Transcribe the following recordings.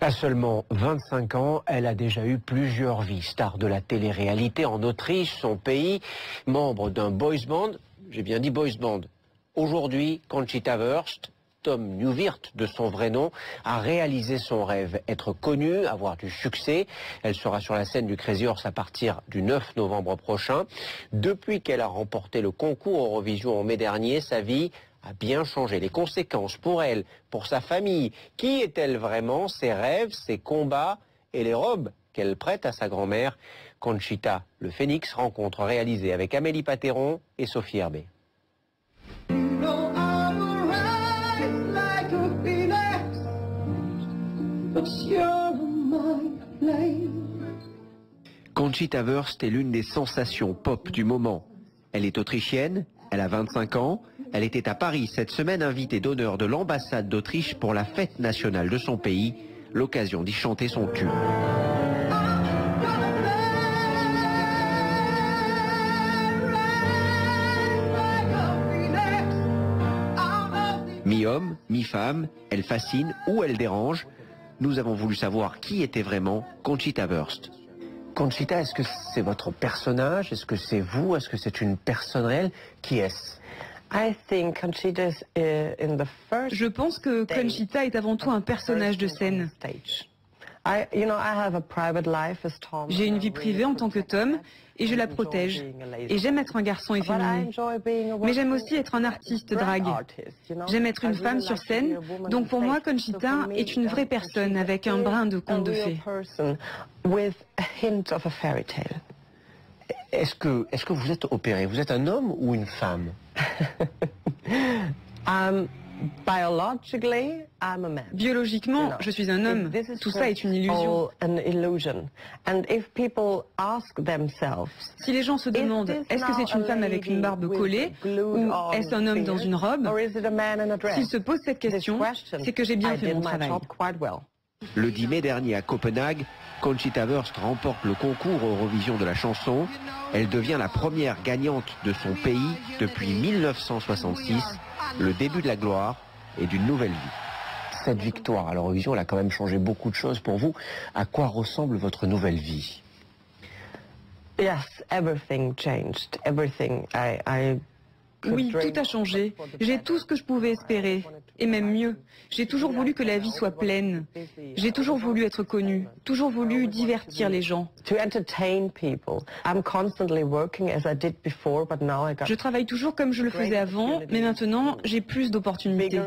À seulement 25 ans, elle a déjà eu plusieurs vies. Star de la télé-réalité en Autriche, son pays, membre d'un boys band, j'ai bien dit boys band. Aujourd'hui, Conchita Wurst, Tom Neuwirth de son vrai nom, a réalisé son rêve, être connue, avoir du succès. Elle sera sur la scène du Crazy Horse à partir du 9 novembre prochain. Depuis qu'elle a remporté le concours Eurovision en mai dernier, sa vie a bien changé. Les conséquences pour elle, pour sa famille. Qui est-elle vraiment? Ses rêves, ses combats et les robes qu'elle prête à sa grand-mère. Conchita, le Phénix, rencontre réalisée avec Amélie Patéron et Sophie Herbet. Conchita Wurst est l'une des sensations pop du moment. Elle est autrichienne, elle a 25 ans, elle était à Paris cette semaine invitée d'honneur de l'ambassade d'Autriche pour la fête nationale de son pays, l'occasion d'y chanter son tube. Mi-homme, mi-femme, elle fascine ou elle dérange. Nous avons voulu savoir qui était vraiment Conchita Wurst. Conchita, est-ce que c'est votre personnage? Est-ce que c'est vous? Est-ce que c'est une personne réelle? Qui est-ce? Je pense que Conchita est avant tout un personnage de scène. J'ai une vie privée en tant que Tom et je la protège. Et j'aime être un garçon efféminé. Mais j'aime aussi être un artiste drague. J'aime être une femme sur scène. Donc pour moi, Conchita est une vraie personne avec un brin de conte de fées. Est-ce que vous êtes opéré? Vous êtes un homme ou une femme? Biologiquement, je suis un homme. Tout ça est une illusion. Si les gens se demandent, est-ce que c'est une femme avec une barbe collée ou est-ce un homme dans une robe? S'ils se posent cette question, c'est que j'ai bien fait mon travail. Le 10 mai dernier à Copenhague, Conchita Wurst remporte le concours Eurovision de la chanson. Elle devient la première gagnante de son pays depuis 1966, le début de la gloire et d'une nouvelle vie. Cette victoire à l'Eurovision, elle a quand même changé beaucoup de choses pour vous. À quoi ressemble votre nouvelle vie? Yes, everything changed. Everything. Oui, tout a changé. J'ai tout ce que je pouvais espérer, et même mieux. J'ai toujours voulu que la vie soit pleine. J'ai toujours voulu être connue, toujours voulu divertir les gens. Je travaille toujours comme je le faisais avant, mais maintenant, j'ai plus d'opportunités.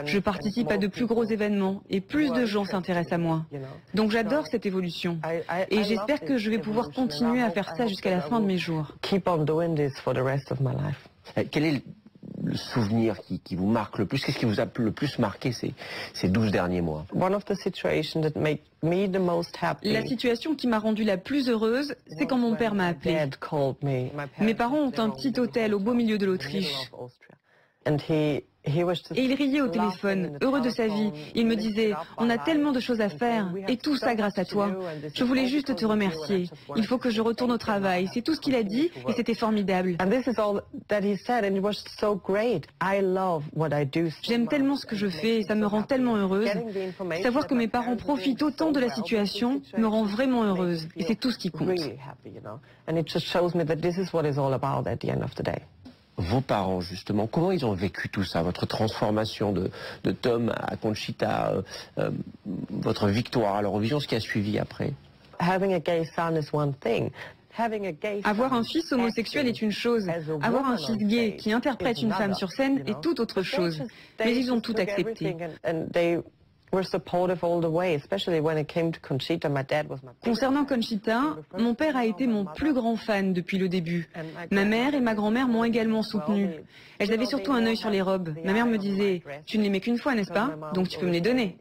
Je participe à de plus gros événements, et plus de gens s'intéressent à moi. Donc j'adore cette évolution. Et j'espère que je vais pouvoir continuer à faire ça jusqu'à la fin de mes jours. Quel est le souvenir qui vous marque le plus? Qu'est-ce qui vous a le plus marqué ces 12 derniers mois? La situation qui m'a rendue la plus heureuse, c'est quand mon père m'a appelé. Mes parents ont un petit hôtel au beau milieu de l'Autriche. Et il riait au téléphone, heureux de sa vie. Il me disait, on a tellement de choses à faire, et tout ça grâce à toi. Je voulais juste te remercier. Il faut que je retourne au travail. C'est tout ce qu'il a dit, et c'était formidable. J'aime tellement ce que je fais, et ça me rend tellement heureuse. Savoir que mes parents profitent autant de la situation me rend vraiment heureuse, et c'est tout ce qui compte. Vos parents, justement, comment ils ont vécu tout ça? Votre transformation de Tom à Conchita, votre victoire à l'Eurovision, ce qui a suivi après? Avoir un fils homosexuel est une chose. Avoir un fils gay qui interprète une femme sur scène est tout autre chose. Mais ils ont tout accepté. Concernant Conchita, mon père a été mon plus grand fan depuis le début. Ma mère et ma grand-mère m'ont également soutenue. Elles avaient surtout un œil sur les robes. Ma mère me disait, tu ne les mets qu'une fois, n'est-ce pas? Donc tu peux me les donner.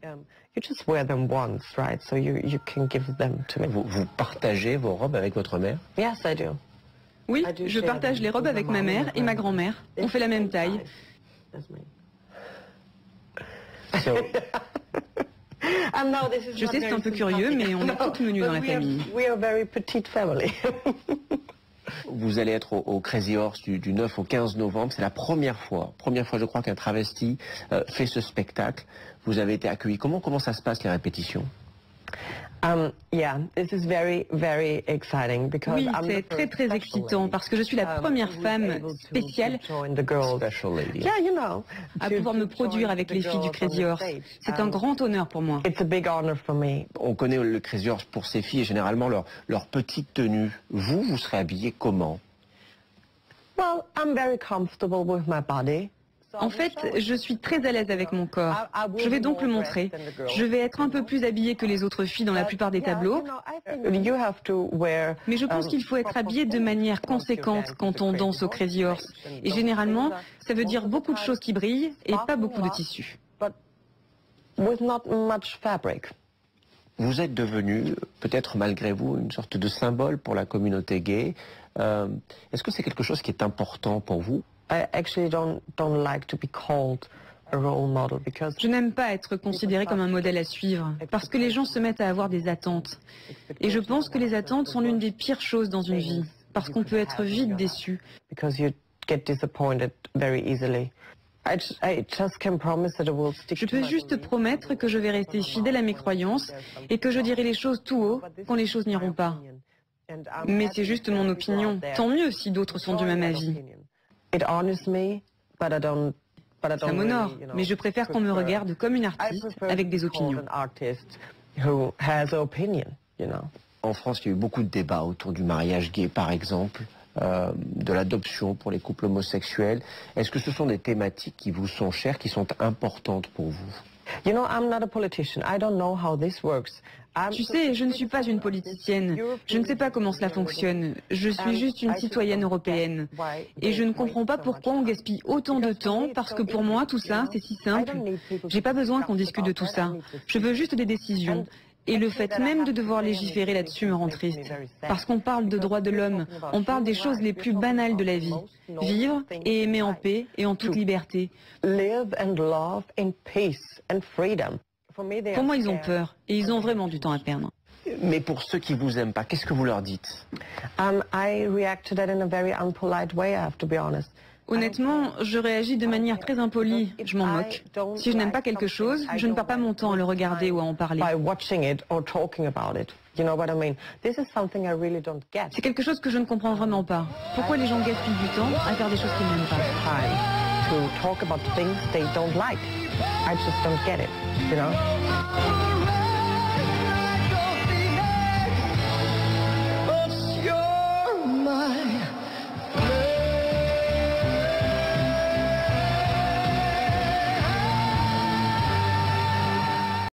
Vous partagez vos robes avec votre mère? Oui, je partage les robes avec ma mère et ma grand-mère. On fait la même taille. Je sais, c'est un peu curieux, mais on est toutes menues dans la famille. Vous allez être au Crazy Horse du 9 au 15 novembre. C'est la première fois je crois qu'un travesti fait ce spectacle. Vous avez été accueilli. Comment ça se passe les répétitions? Oui, c'est très très excitant parce que je suis la première femme spéciale à pouvoir me produire avec les filles du Crazy Horse. C'est un grand honneur pour moi. On connaît le Crazy Horse pour ses filles et généralement leur petite tenue. Vous serez habillée comment? En fait, je suis très à l'aise avec mon corps. Je vais donc le montrer. Je vais être un peu plus habillée que les autres filles dans la plupart des tableaux. Mais je pense qu'il faut être habillée de manière conséquente quand on danse au Crazy Horse. Et généralement, ça veut dire beaucoup de choses qui brillent et pas beaucoup de tissu. Vous êtes devenu, peut-être malgré vous, une sorte de symbole pour la communauté gay. Est-ce que c'est quelque chose qui est important pour vous? Je n'aime pas être considérée comme un modèle à suivre, parce que les gens se mettent à avoir des attentes. Et je pense que les attentes sont l'une des pires choses dans une vie, parce qu'on peut être vite déçu. Je peux juste promettre que je vais rester fidèle à mes croyances et que je dirai les choses tout haut quand les choses n'iront pas. Mais c'est juste mon opinion. Tant mieux si d'autres sont du même avis. Ça m'honore, mais je préfère qu'on me regarde comme une artiste avec des opinions. En France, il y a eu beaucoup de débats autour du mariage gay, par exemple, de l'adoption pour les couples homosexuels. Est-ce que ce sont des thématiques qui vous sont chères, qui sont importantes pour vous? Tu sais, je ne suis pas une politicienne. Je ne sais pas comment cela fonctionne. Je suis juste une citoyenne européenne. Et je ne comprends pas pourquoi on gaspille autant de temps, parce que pour moi, tout ça, c'est si simple. J'ai pas besoin qu'on discute de tout ça. Je veux juste des décisions. Et le fait même de devoir légiférer là-dessus me rend triste. Parce qu'on parle de droits de l'homme, on parle des choses les plus banales de la vie. Vivre et aimer en paix et en toute liberté. Pour moi, ils ont peur et ils ont vraiment du temps à perdre. Mais pour ceux qui vous aiment pas, qu'est-ce que vous leur dites? Honnêtement, je réagis de manière très impolie. Je m'en moque. Si je n'aime pas quelque chose, je ne perds pas mon temps à le regarder ou à en parler. C'est quelque chose que je ne comprends vraiment pas. Pourquoi les gens gaspillent du temps à faire des choses qu'ils n'aiment pas? To talk about things they don't like. I just don't get it, you know?